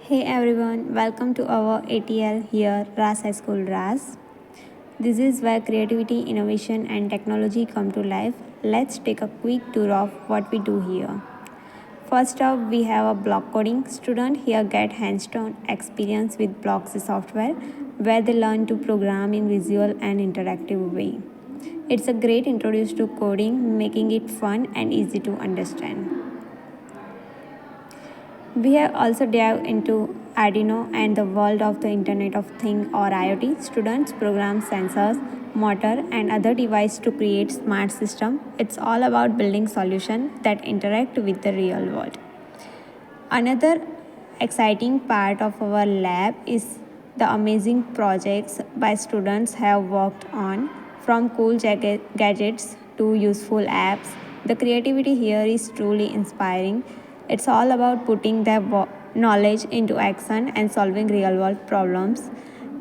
Hey everyone, welcome to our ATL here, Ras High School Ras. This is where creativity, innovation, and technology come to life. Let's take a quick tour of what we do here. First up, we have a block coding student here get hands-on experience with Blockzie software, where they learn to program in visual and interactive way. It's a great introduction to coding, making it fun and easy to understand. We have also delved into Arduino and the world of the Internet of Things or IoT. Students program sensors, motor, and other devices to create smart system. It's all about building solutions that interact with the real world. Another exciting part of our lab is the amazing projects by students have worked on, from cool gadgets to useful apps. The creativity here is truly inspiring. It's all about putting their knowledge into action and solving real world problems.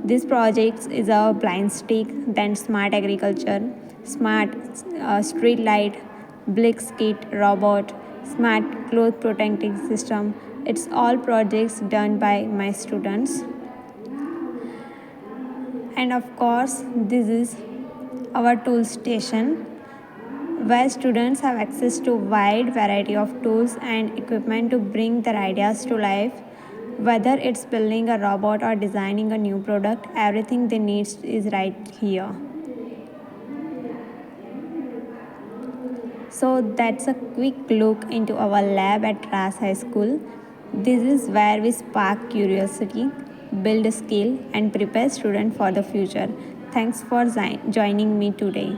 This project is a blind stick, then smart agriculture, smart street light, Blix kit, robot, smart cloth protecting system. It's all projects done by my students. And of course, this is our tool station where students have access to wide variety of tools and equipment to bring their ideas to life. Whether it's building a robot or designing a new product, everything they need is right here. So that's a quick look into our lab at Ras High School. This is where we spark curiosity, build skill, and prepare students for the future. Thanks for joining me today.